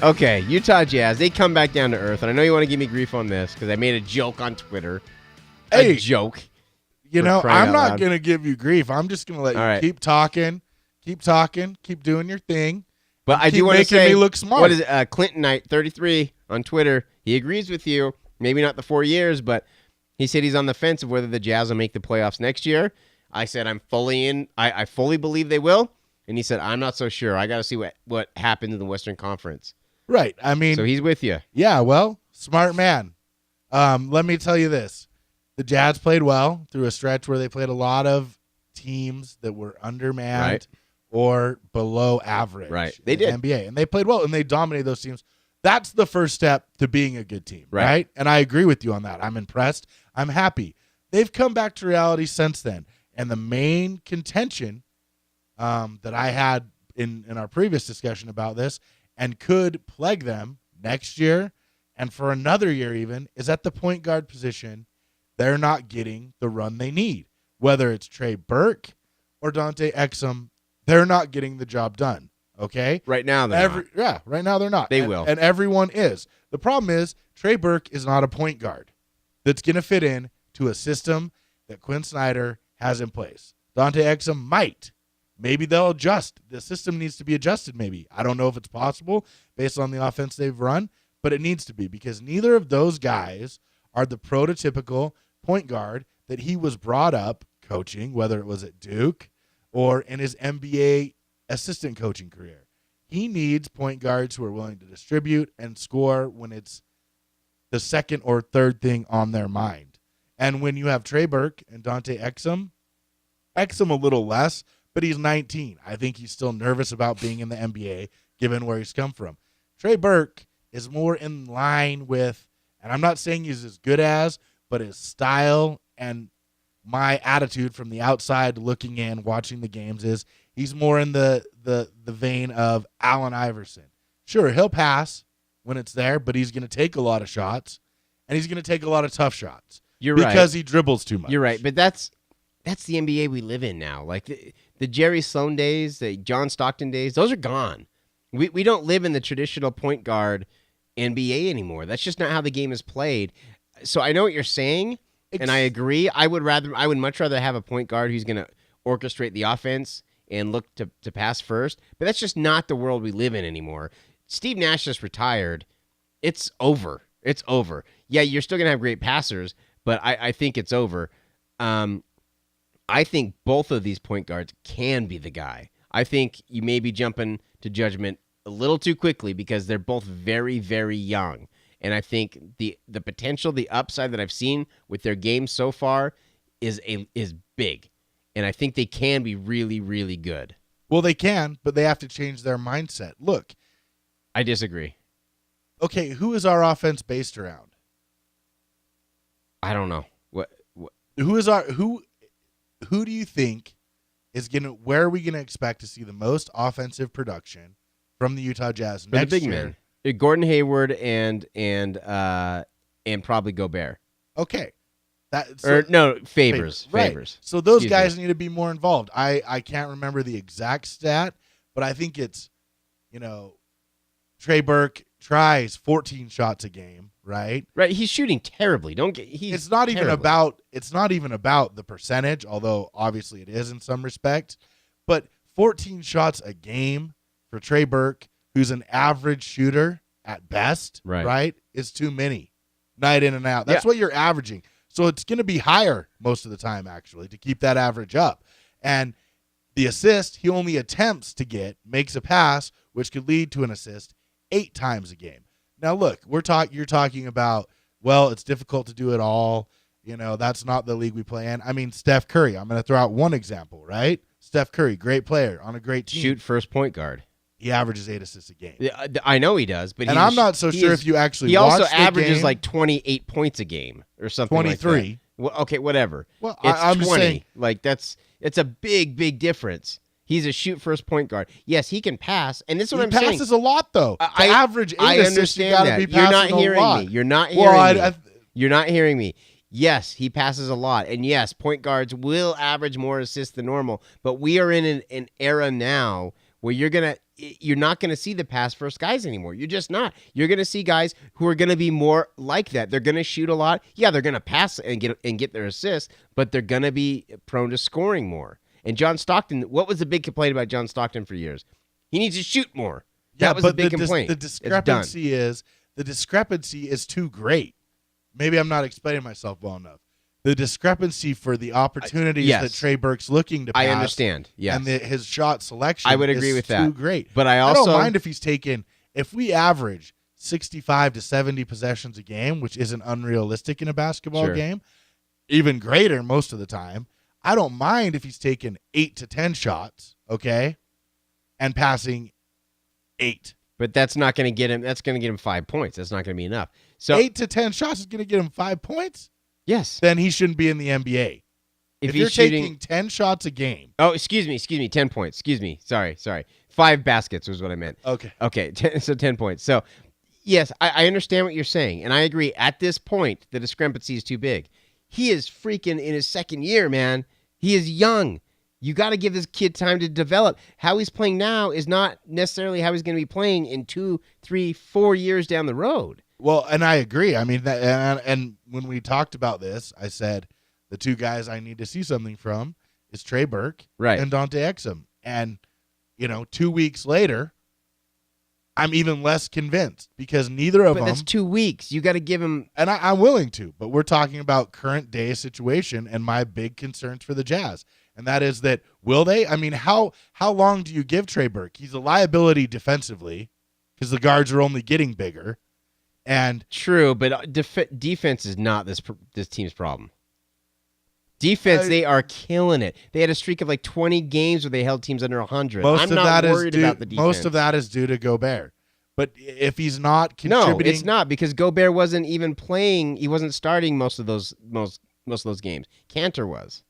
Okay, Utah Jazz, they come back down to earth, and I know you want to give me grief on this because I made a joke on Twitter. A joke. You know, I'm not going to give you grief. I'm just going to let you keep talking, keep doing your thing. But I do want to say, me look smart. What is it? Clinton Knight, 33, on Twitter. He agrees with you. Maybe not the 4 years, but he said he's on the fence of whether the Jazz will make the playoffs next year. I said I'm fully in. I fully believe they will. And he said, I'm not so sure. I got to see what happens in the Western Conference. Right. I mean, so he's with you. Yeah, well, smart man. Let me tell you this. The Jazz played well through a stretch where they played a lot of teams that were undermanned or below average. Right. They did. NBA. And they played well, and they dominated those teams. That's the first step to being a good team, right? And I agree with you on that. I'm impressed. I'm happy. They've come back to reality since then. And the main contention that I had in our previous discussion about this and could plague them next year and for another year even is at the point guard position. They're not getting the run they need. Whether it's Trey Burke or Dante Exum, they're not getting the job done, okay? Right now they're not. Yeah, right now they're not. They will. And everyone is. The problem is Trey Burke is not a point guard that's going to fit in to a system that Quinn Snyder has in place. Dante Exum might. Maybe they'll adjust. The system needs to be adjusted maybe. I don't know if it's possible based on the offense they've run, but it needs to be because neither of those guys are the prototypical point guard that he was brought up coaching, whether it was at Duke or in his NBA assistant coaching career. He needs point guards who are willing to distribute and score when it's the second or third thing on their mind. And when you have Trey Burke and Dante Exum a little less, but he's 19. I think he's still nervous about being in the NBA, given where he's come from. Trey Burke is more in line with, and I'm not saying he's as good as, but his style and my attitude from the outside looking in, watching the games is he's more in the vein of Allen Iverson. Sure, he'll pass when it's there, but he's going to take a lot of shots, and he's going to take a lot of tough shots. You're right. Because he dribbles too much. You're right, but that's the NBA we live in now. Like the Jerry Sloan days, the John Stockton days, those are gone. We don't live in the traditional point guard NBA anymore. That's just not how the game is played. So I know what you're saying, and I agree. I would much rather have a point guard who's going to orchestrate the offense and look to pass first. But that's just not the world we live in anymore. Steve Nash just retired. It's over. It's over. Yeah, you're still going to have great passers, but I think it's over. I think both of these point guards can be the guy. I think you may be jumping to judgment a little too quickly because they're both very, very young. And I think the potential, the upside that I've seen with their game so far is big. And I think they can be really, really good. Well, they can, but they have to change their mindset. Look. I disagree. Okay, who is our offense based around? I don't know. Who do you think is where are we gonna expect to see the most offensive production from the Utah Jazz next the big year? Men. Gordon Hayward and probably Gobert. Okay. Favors. Right. Favors. So those guys need to be more involved. I can't remember the exact stat, but I think it's, Trey Burke tries 14 shots a game, right? Right. He's shooting terribly. It's not even about the percentage, although obviously it is in some respects. But 14 shots a game for Trey Burke, who's an average shooter at best, right, is too many. Night in and out. That's what you're averaging. So it's going to be higher most of the time, actually, to keep that average up. And the assist, he only attempts to makes a pass, which could lead to an assist 8 times a game. Now, look, you're talking about, well, it's difficult to do it all. That's not the league we play in. I mean, Steph Curry. I'm going to throw out one example, right? Steph Curry, great player on a great team. Shoot first point guard. He averages 8 assists a game. Yeah, I know he does, but I'm not so sure if you actually he watch also the averages game. like 28 points a game or something 23. like that. Well, okay, whatever. Well, it's I'm 20. just saying. Like it's a big difference. He's a shoot first point guard. Yes, he can pass, and this is what I'm saying. He passes a lot though. To average 8 assists, you got to be You're passing not hearing a lot. me. You're not hearing me. You're not hearing me. Yes, he passes a lot, and yes, point guards will average more assists than normal. But we are in an era now where you're not gonna see the pass first guys anymore. You're just not. You're gonna see guys who are gonna be more like that. They're gonna shoot a lot. Yeah, they're gonna pass and get their assists, but they're gonna be prone to scoring more. And John Stockton, what was the big complaint about John Stockton for years? He needs to shoot more. That was a big complaint. The discrepancy is too great. Maybe I'm not explaining myself well enough. The discrepancy for the opportunities that Trey Burke's looking to pass. I understand. Yes. And his shot selection I would agree with that. Too great. But I don't mind if he's taken, if we average 65 to 70 possessions a game, which isn't unrealistic in a basketball game, even greater most of the time, I don't mind if he's taken 8 to 10 shots, okay, and passing 8. But that's not going to get him. That's going to get him 5 points. That's not going to be enough. So 8 to 10 shots is going to get him 5 points? Yes. Then he shouldn't be in the NBA. If you're taking 10 shots a game. Oh, excuse me. 10 points. Excuse me. Sorry. 5 baskets was what I meant. Okay. So 10 points. So, yes, I understand what you're saying, and I agree. At this point, the discrepancy is too big. He is freaking in his second year, man. He is young. You got to give this kid time to develop. How he's playing now is not necessarily how he's going to be playing in 2, 3, 4 years down the road. Well, and I agree. I mean, and when we talked about this, I said the two guys I need to see something from is Trey Burke and Dante Exum. And, 2 weeks later, I'm even less convinced because neither of them. But that's 2 weeks. You got to give him. And I'm willing to, but we're talking about current day situation and my big concerns for the Jazz. And that is that, will they? I mean, how long do you give Trey Burke? He's a liability defensively because the guards are only getting bigger. And true, but defense is not this team's problem. Defense, they are killing it. They had a streak of like 20 games where they held teams under 100. I'm not worried about the defense. Most of that is due to Gobert. But if he's not contributing, no, it's not because Gobert wasn't even playing. He wasn't starting most of those games. Cantor was.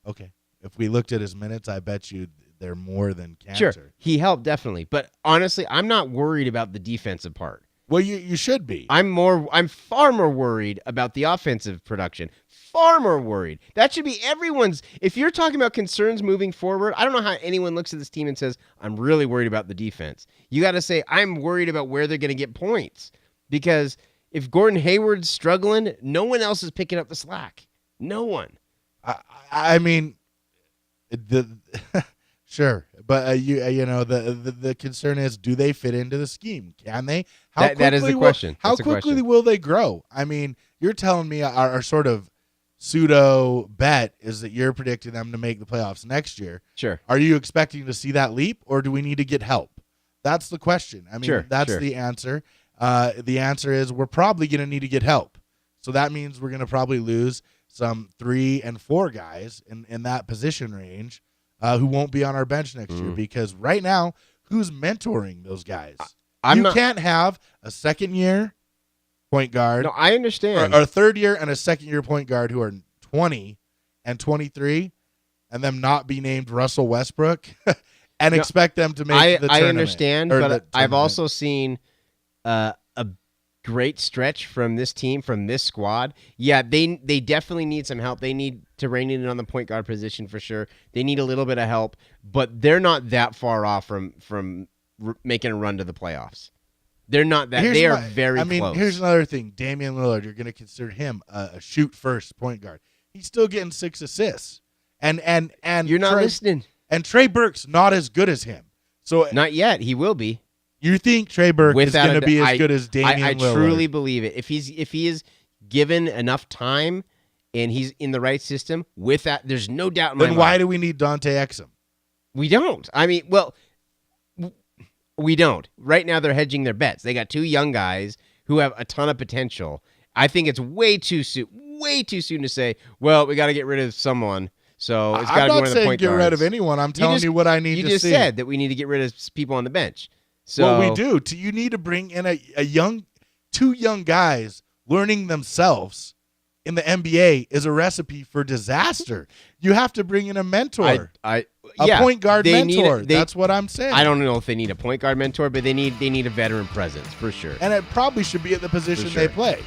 Okay, if we looked at his minutes, I bet you they're more than Cantor. Sure, he helped definitely, but honestly, I'm not worried about the defensive part. Well, you should be. I'm far more worried about the offensive production. Far more worried. That should be everyone's. If you're talking about concerns moving forward, I don't know how anyone looks at this team and says, I'm really worried about the defense. You got to say, I'm worried about where they're going to get points. Because if Gordon Hayward's struggling, no one else is picking up the slack. No one. I mean, sure. But the concern is, do they fit into the scheme? Can they? That is the question. How quickly will they grow? I mean, you're telling me our sort of pseudo bet is that you're predicting them to make the playoffs next year. Sure. Are you expecting to see that leap, or do we need to get help? That's the question. I mean, that's the answer. The answer is we're probably going to need to get help. So that means we're going to probably lose some 3 and 4 guys in that position range who won't be on our bench next year, because right now, who's mentoring those guys? You can't have a second-year point guard. No, I understand. Or a third-year and a second-year point guard who are 20 and 23 and them not be named Russell Westbrook and expect them to make the tournament. I understand, but I've also seen a great stretch from this team, from this squad. Yeah, they definitely need some help. They need to rein in on the point guard position for sure. They need a little bit of help, but they're not that far off from making a run to the playoffs. They're not that. They are very close. Here's another thing. Damian Lillard, you're going to consider him a shoot-first point guard. He's still getting 6 assists. And you're not listening. And Trey Burke's not as good as him. So not yet. He will be. You think Trey Burke is going to be as good as Damian Lillard? I truly believe it. If he is given enough time and he's in the right system, with that, there's no doubt in my mind. Then why do we need Dante Exum? We don't. I mean, we don't. Right now, they're hedging their bets. They got 2 young guys who have a ton of potential. I think it's way too soon to say, well, we got to get rid of someone. So it's got to be one of the point guards. I'm not saying get rid of anyone. I'm telling you what I need to see. You just said that we need to get rid of people on the bench. So, well, we do. You need to bring in a 2 young guys learning themselves in the NBA is a recipe for disaster. You have to bring in a mentor. A point guard mentor. That's what I'm saying. I don't know if they need a point guard mentor, but they need a veteran presence for sure. And it probably should be at the position they play.